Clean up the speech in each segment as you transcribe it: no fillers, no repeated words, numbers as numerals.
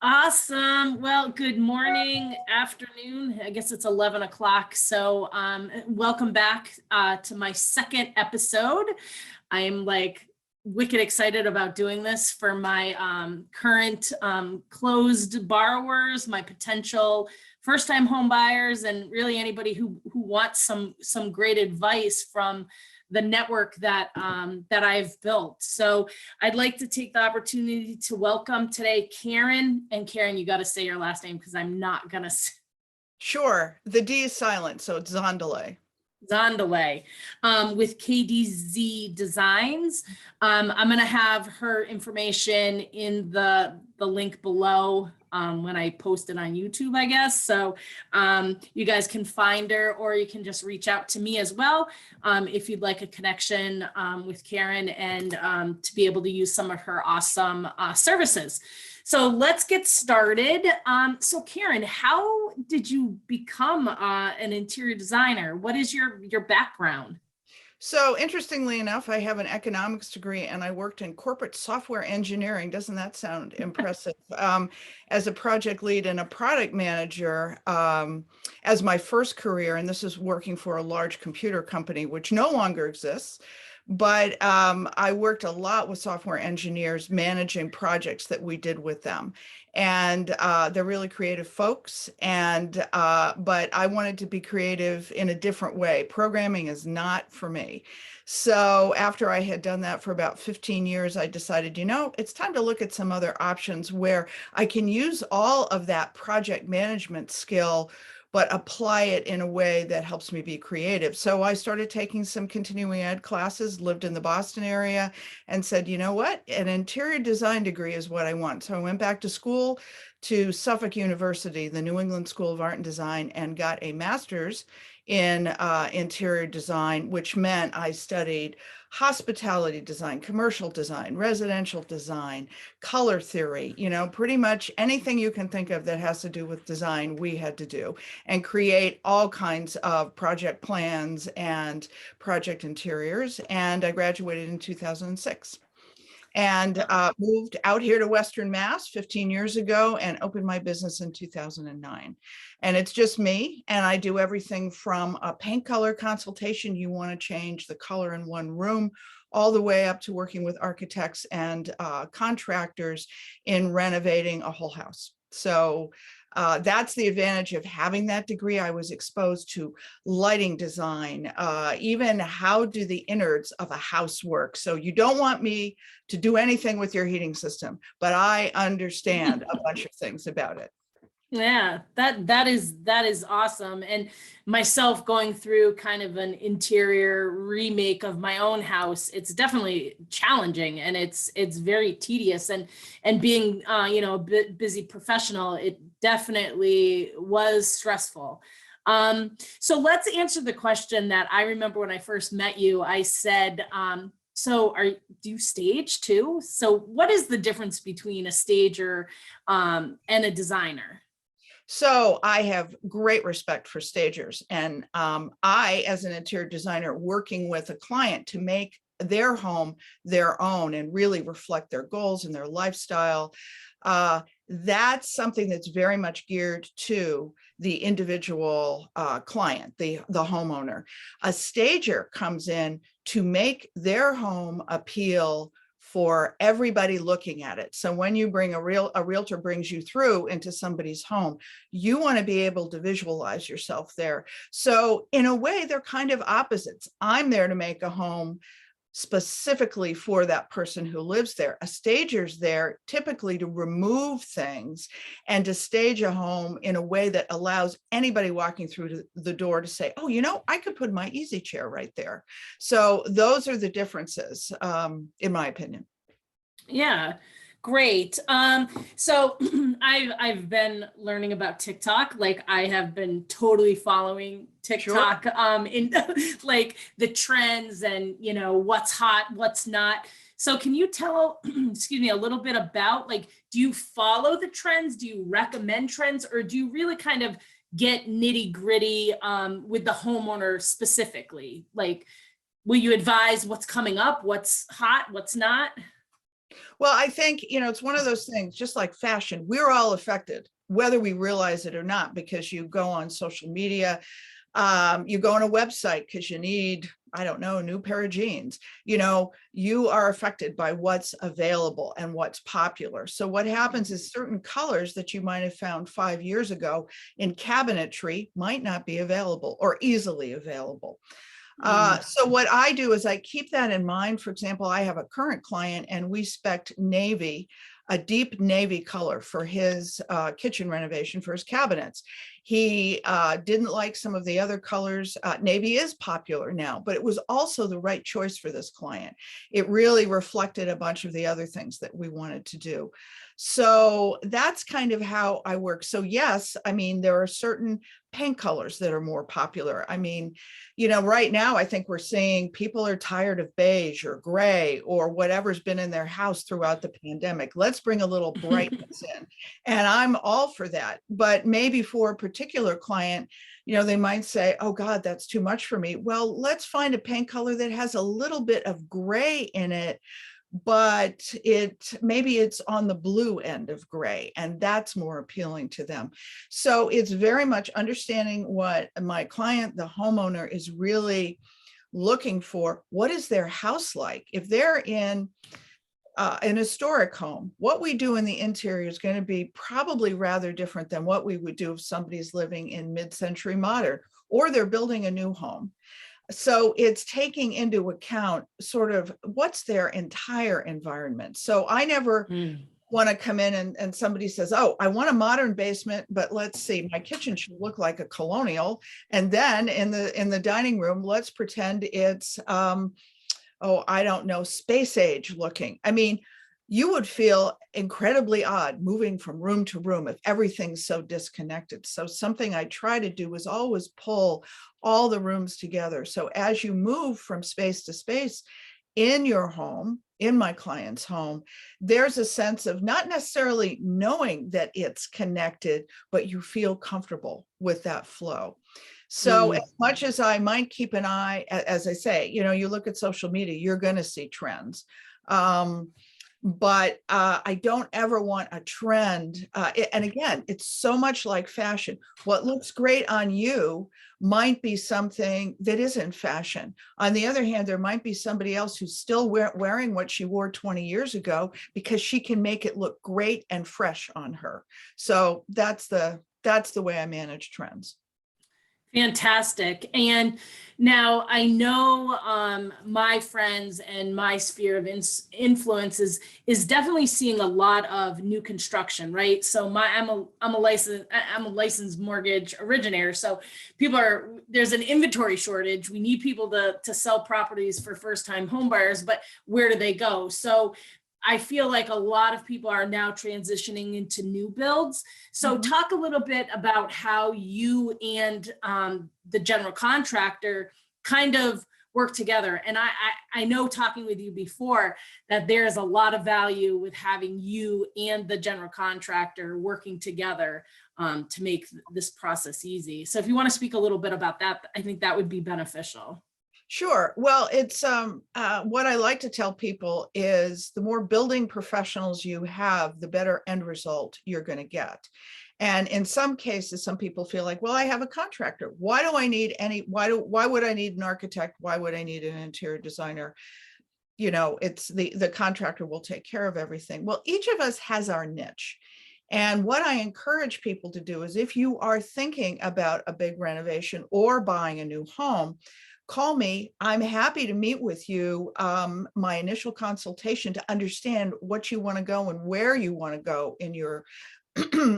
Awesome. Well, good morning, afternoon. I guess it's 11 o'clock. So welcome back to my second episode. I am like wicked excited about doing this for my current closed borrowers, my potential first-time home buyers, and really anybody who wants some great advice from the network that I've built. So I'd like to take the opportunity to welcome today Karen. And Karen, you got to say your last name because I'm not gonna. Sure, the D is silent, so it's Dzendolet. Dzendolet with KDZdesigns. I'm going to have her information in the link below when I post it on YouTube, I guess. So you guys can find her, or you can just reach out to me as well if you'd like a connection with Karen and to be able to use some of her awesome services. So let's get started. So Karen, how did you become an interior designer? What is your background? So interestingly enough, I have an economics degree and I worked in corporate software engineering. Doesn't that sound impressive? As a project lead and a product manager as my first career, and this is working for a large computer company, which no longer exists. But I worked a lot with software engineers managing projects that we did with them. And they're really creative folks. And but I wanted to be creative in a different way. Programming is not for me. So after I had done that for about 15 years, I decided, it's time to look at some other options where I can use all of that project management skill but apply it in a way that helps me be creative. So I started taking some continuing ed classes, lived in the Boston area, and said, you know what, an interior design degree is what I want. So I went back to school to Suffolk University, the New England School of Art and Design, and got a master's in interior design, which meant I studied hospitality design, commercial design, residential design, color theory, pretty much anything you can think of that has to do with design, we had to do, and create all kinds of project plans and project interiors. And I graduated in 2006. And moved out here to Western Mass 15 years ago and opened my business in 2009. And it's just me. And I do everything from a paint color consultation. You want to change the color in one room, all the way up to working with architects and contractors in renovating a whole house. So that's the advantage of having that degree. I was exposed to lighting design, even how do the innards of a house work. So you don't want me to do anything with your heating system, but I understand a bunch of things about it. Yeah, that is awesome. And myself going through kind of an interior remake of my own house, it's definitely challenging and it's very tedious, and being a bit busy professional, it definitely was stressful. So let's answer the question that I remember when I first met you. I said, so do you stage too? So what is the difference between a stager and a designer? So I have great respect for stagers. And I, as an interior designer, working with a client to make their home their own and really reflect their goals and their lifestyle, that's something that's very much geared to the individual client, the homeowner. A stager comes in to make their home appeal for everybody looking at it. So when you bring a realtor brings you through into somebody's home, you want to be able to visualize yourself there. So in a way, they're kind of opposites. I'm there to make a home specifically for that person who lives there. A stager's there typically to remove things and to stage a home in a way that allows anybody walking through the door to say, oh, I could put my easy chair right there. So those are the differences, in my opinion. Yeah, great. So I've been learning about TikTok. Like I have been totally following TikTok, sure. In like the trends and what's hot, what's not. So can you tell, excuse me, a little bit about, like, do you follow the trends? Do you recommend trends, or do you really kind of get nitty gritty with the homeowner specifically? Like, will you advise what's coming up, what's hot, what's not? Well, I think, it's one of those things, just like fashion, we're all affected, whether we realize it or not, because you go on social media, you go on a website because you need, I don't know, a new pair of jeans. You are affected by what's available and what's popular. So what happens is certain colors that you might have found 5 years ago in cabinetry might not be available or easily available. So what I do is I keep that in mind. For example, I have a current client and we spec'd navy, a deep navy color for his kitchen renovation for his cabinets. He didn't like some of the other colors. Navy is popular now, but it was also the right choice for this client. It really reflected a bunch of the other things that we wanted to do. So that's kind of how I work. So yes, I mean, there are certain paint colors that are more popular. I mean, right now, I think we're seeing people are tired of beige or gray or whatever's been in their house throughout the pandemic. Let's bring a little brightness in. And I'm all for that. But maybe for a particular client, they might say, oh God, that's too much for me. Well, let's find a paint color that has a little bit of gray in it, but maybe it's on the blue end of gray, and that's more appealing to them. So it's very much understanding what my client, the homeowner, is really looking for. What is their house like? If they're in an historic home, what we do in the interior is going to be probably rather different than what we would do if somebody's living in mid-century modern or they're building a new home. So it's taking into account sort of what's their entire environment. So I never want to come in and somebody says, oh, I want a modern basement, but let's see, my kitchen should look like a colonial. And then in the dining room, let's pretend it's, I don't know, space age looking. I mean, you would feel incredibly odd moving from room to room if everything's so disconnected. So something I try to do is always pull all the rooms together. So as you move from space to space in your home, in my client's home, there's a sense of not necessarily knowing that it's connected, but you feel comfortable with that flow. So as much as I might keep an eye, as I say, you look at social media, you're going to see trends. But I don't ever want a trend. And again, it's so much like fashion. What looks great on you might be something that isn't fashion. On the other hand, there might be somebody else who's still wearing what she wore 20 years ago because she can make it look great and fresh on her. So that's the way I manage trends. Fantastic. And now I know my friends and my sphere of influence is definitely seeing a lot of new construction, right? So I'm a licensed mortgage originator. So there's an inventory shortage. We need people to sell properties for first-time home buyers, but where do they go? So I feel like a lot of people are now transitioning into new builds. So talk a little bit about how you and the general contractor kind of work together. And I know, talking with you before, that there's a lot of value with having you and the general contractor working together to make this process easy. So if you want to speak a little bit about that, I think that would be beneficial. Sure. Well, it's what I like to tell people is the more building professionals you have, the better end result you're going to get. And in some cases, some people feel like, well, I have a contractor. Why would I need an architect? Why would I need an interior designer? It's the contractor will take care of everything. Well, each of us has our niche. And what I encourage people to do is, if you are thinking about a big renovation or buying a new home, call me. I'm happy to meet with you, my initial consultation, to understand what you want to go and where you want to go in your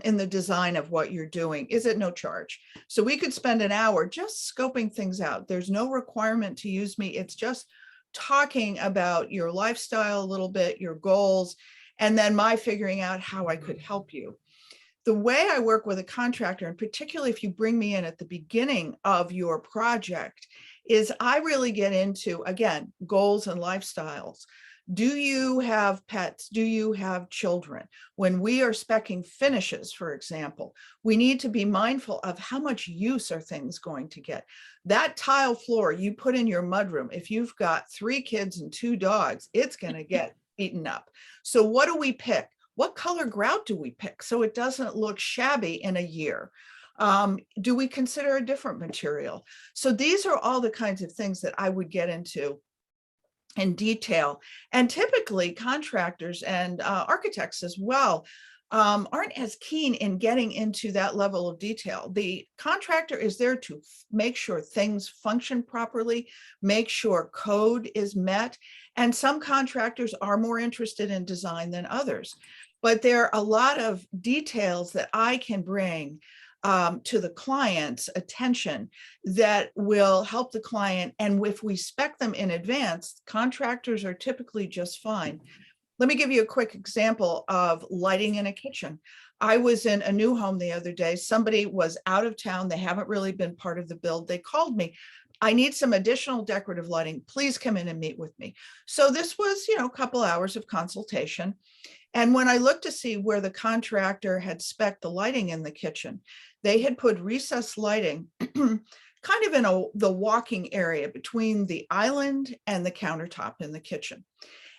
in the design of what you're doing. Is at no charge. So we could spend an hour just scoping things out. There's no requirement to use me. It's just talking about your lifestyle a little bit, your goals, and then my figuring out how I could help you. The way I work with a contractor, and particularly if you bring me in at the beginning of your project, is I really get into, again, goals and lifestyles. Do you have pets? Do you have children? When we are speccing finishes, for example, we need to be mindful of how much use are things going to get. That tile floor you put in your mudroom, if you've got 3 kids and 2 dogs, it's going to get beaten up. So what do we pick? What color grout do we pick so it doesn't look shabby in a year? Do we consider a different material? So these are all the kinds of things that I would get into in detail. And typically contractors and architects as well aren't as keen in getting into that level of detail. The contractor is there to make sure things function properly, make sure code is met. And some contractors are more interested in design than others. But there are a lot of details that I can bring to the client's attention that will help the client. And if we spec them in advance, contractors are typically just fine. Let me give you a quick example of lighting in a kitchen. I was in a new home the other day. Somebody was out of town. They haven't really been part of the build. They called me. I need some additional decorative lighting. Please come in and meet with me. So this was, a couple hours of consultation. And when I looked to see where the contractor had spec'd the lighting in the kitchen, they had put recessed lighting kind of in the walking area between the island and the countertop in the kitchen.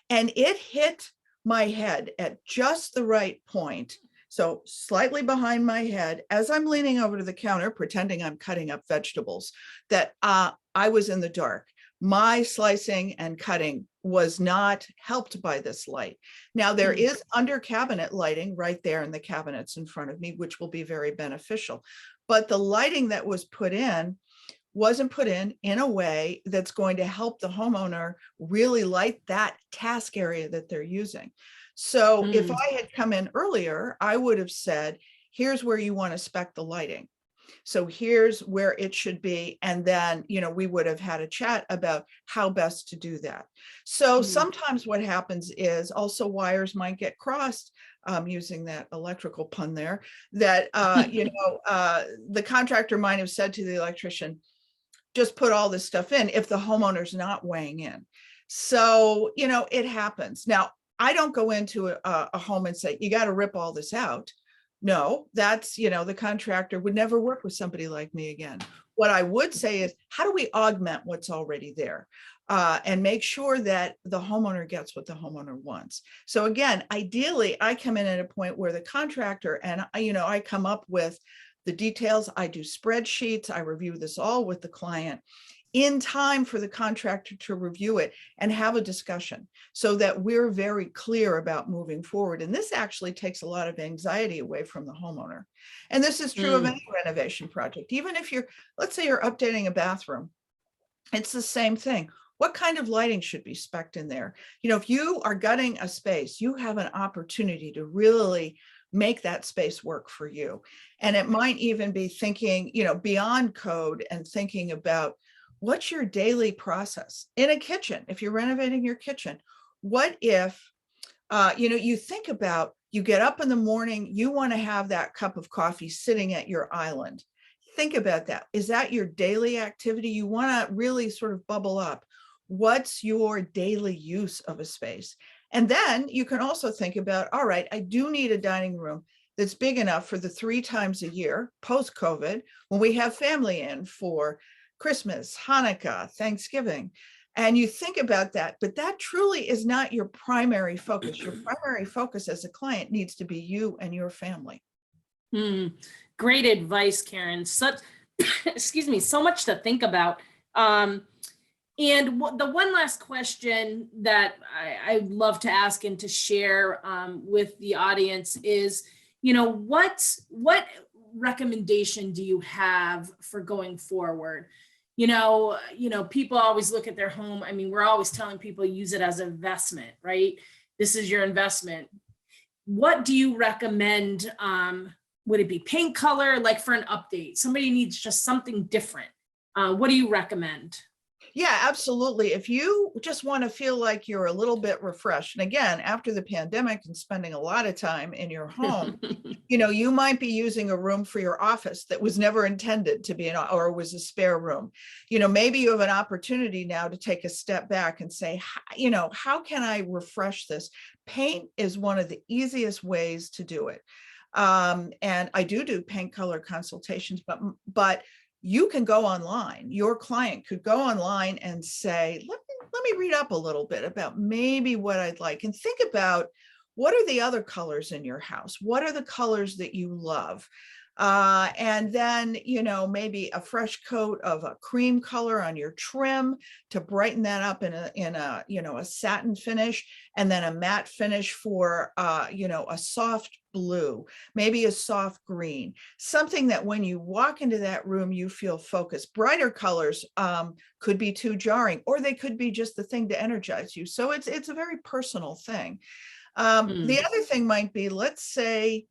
And it hit my head at just the right point. So slightly behind my head, as I'm leaning over to the counter, pretending I'm cutting up vegetables, that I was in the dark. My slicing and cutting was not helped by this light. Now there is under cabinet lighting right there in the cabinets in front of me, which will be very beneficial. But the lighting that was put in wasn't put in a way that's going to help the homeowner really light that task area that they're using. So if I had come in earlier, I would have said, here's where you want to spec the lighting. So here's where it should be. And then, we would have had a chat about how best to do that. So sometimes what happens is also wires might get crossed, using that electrical pun there, that, the contractor might have said to the electrician, just put all this stuff in if the homeowner's not weighing in. So, it happens. Now, I don't go into a home and say, you got to rip all this out. No, that's, the contractor would never work with somebody like me again. What I would say is, how do we augment what's already there and make sure that the homeowner gets what the homeowner wants? So again, ideally, I come in at a point where the contractor and, I come up with the details. I do spreadsheets. I review this all with the client in time for the contractor to review it and have a discussion so that we're very clear about moving forward. And this actually takes a lot of anxiety away from the homeowner. And this is true of any renovation project. Even if let's say you're updating a bathroom, it's the same thing. What kind of lighting should be spec'd in there? If you are gutting a space, you have an opportunity to really make that space work for you. And it might even be thinking, beyond code and thinking about what's your daily process in a kitchen. If you're renovating your kitchen, what if, you think about, you get up in the morning, you want to have that cup of coffee sitting at your island. Think about that. Is that your daily activity? You want to really sort of bubble up. What's your daily use of a space? And then you can also think about, all right, I do need a dining room that's big enough for the 3 times a year post-COVID when we have family in for Christmas, Hanukkah, Thanksgiving. And you think about that, but that truly is not your primary focus. Your primary focus as a client needs to be you and your family. Great advice, Karen. Excuse me, so much to think about. And the one last question that I'd love to ask and to share with the audience is, what recommendation do you have for going forward? People always look at their home. I mean, we're always telling people use it as an investment, right? This is your investment. What do you recommend? Would it be paint color, like for an update? Somebody needs just something different. What do you recommend? Yeah, absolutely. If you just want to feel like you're a little bit refreshed, and again, after the pandemic and spending a lot of time in your home, you might be using a room for your office that was never intended to be or was a spare room. Maybe you have an opportunity now to take a step back and say, how can I refresh this? Paint is one of the easiest ways to do it. And I do paint color consultations, but you can go online. Your client could go online and say, let me read up a little bit about maybe what I'd like, and think about what are the other colors in your house? What are the colors that you love? And then, maybe a fresh coat of a cream color on your trim to brighten that up in a satin finish, and then a matte finish for, a soft blue, maybe a soft green, something that when you walk into that room, you feel focused. Brighter colors could be too jarring, or they could be just the thing to energize you. So it's a very personal thing. The other thing might be, let's say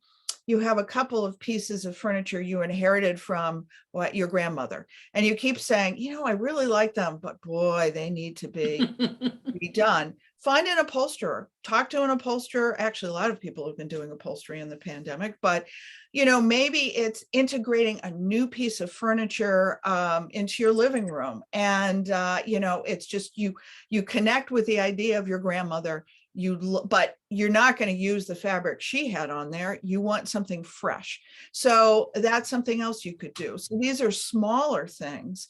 you have a couple of pieces of furniture you inherited from your grandmother, and you keep saying, I really like them, but boy, they need to be redone. Find an upholsterer, talk to an upholsterer. Actually, a lot of people have been doing upholstery in the pandemic, but maybe it's integrating a new piece of furniture into your living room. And it's just you connect with the idea of your grandmother. But you're not going to use the fabric she had on there. You want something fresh. So that's something else you could do. So these are smaller things.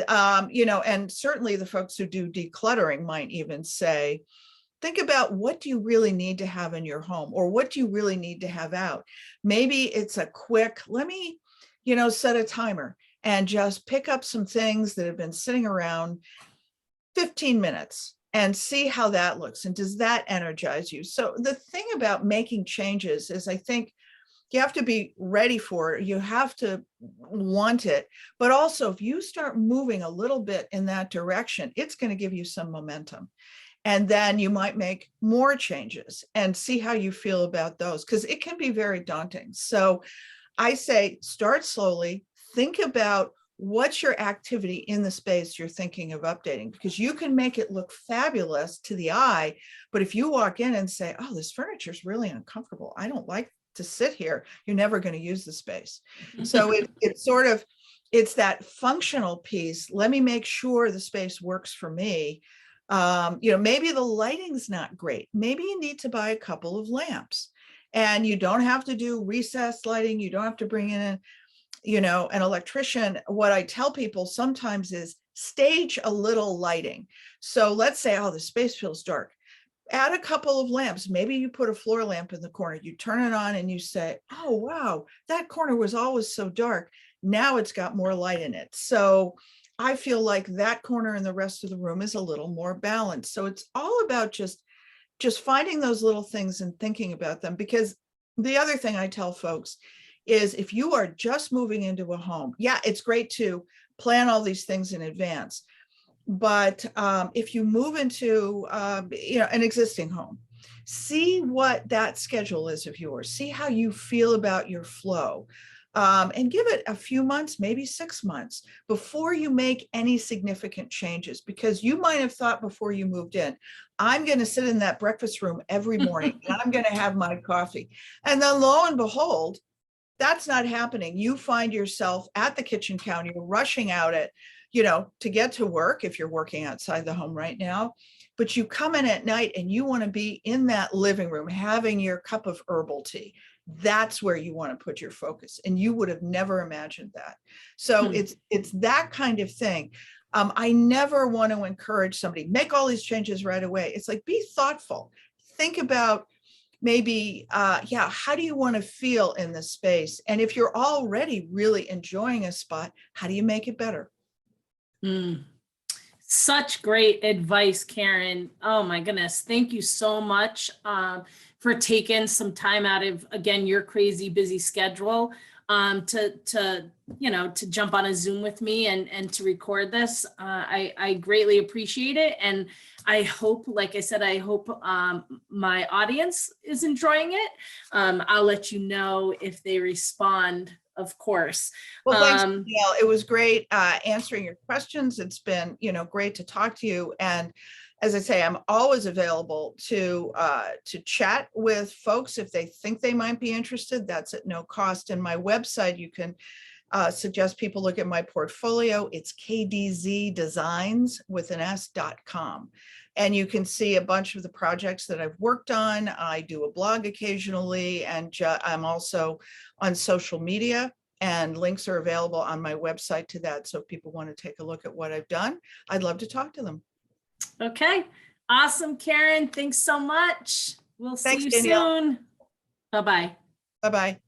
And certainly the folks who do decluttering might even say, think about, what do you really need to have in your home, or what do you really need to have out? Maybe it's a quick, let me, set a timer and just pick up some things that have been sitting around 15 minutes and see how that looks. And does that energize you? So the thing about making changes is, I think you have to be ready for it. You have to want it. But also, if you start moving a little bit in that direction, it's going to give you some momentum. And then you might make more changes and see how you feel about those, because it can be very daunting. So I say, start slowly, think about what's your activity in the space you're thinking of updating, because you can make it look fabulous to the eye. But if you walk in and say, oh, this furniture is really uncomfortable, I don't like to sit here, you're never going to use the space. So it's that functional piece. Let me make sure the space works for me. Maybe the lighting's not great. Maybe you need to buy a couple of lamps, and you don't have to do recessed lighting. You don't have to bring in an electrician. What I tell people sometimes is stage a little lighting. So let's say, oh, the space feels dark. Add a couple of lamps. Maybe you put a floor lamp in the corner. You turn it on and you say, oh, wow, that corner was always so dark. Now it's got more light in it. So I feel like that corner and the rest of the room is a little more balanced. So it's all about just finding those little things and thinking about them. Because the other thing I tell folks is, if you are just moving into a home, yeah, it's great to plan all these things in advance. But if you move into an existing home, see what that schedule is of yours. See how you feel about your flow. And give it a few months, maybe 6 months, before you make any significant changes. Because you might have thought before you moved in, I'm going to sit in that breakfast room every morning and I'm going to have my coffee. And then lo and behold, that's not happening. You find yourself at the kitchen counter, rushing out to get to work if you're working outside the home right now. But you come in at night and you want to be in that living room having your cup of herbal tea. That's where you want to put your focus. And you would have never imagined that. So it's that kind of thing. I never want to encourage somebody, make all these changes right away. It's like, be thoughtful. Think about, maybe, how do you want to feel in this space? And if you're already really enjoying a spot, how do you make it better? Such great advice, Karen. Oh my goodness. Thank you so much for taking some time out of, again, your crazy busy schedule to jump on a Zoom with me and to record this. I greatly appreciate it. And I hope, like I said, I hope my audience is enjoying it. I'll let you know if they respond, of course. Well, thanks, Danielle. It was great answering your questions. It's been, great to talk to you. And as I say, I'm always available to chat with folks if they think they might be interested. That's at no cost. And my website, you can suggest people look at my portfolio. It's KDZdesigns with an S.com. And you can see a bunch of the projects that I've worked on. I do a blog occasionally, and I'm also on social media, and links are available on my website to that. So if people want to take a look at what I've done, I'd love to talk to them. Okay. Awesome, Karen. Thanks so much. We'll see Thanks, you Danielle. soon. Bye-bye. Bye-bye.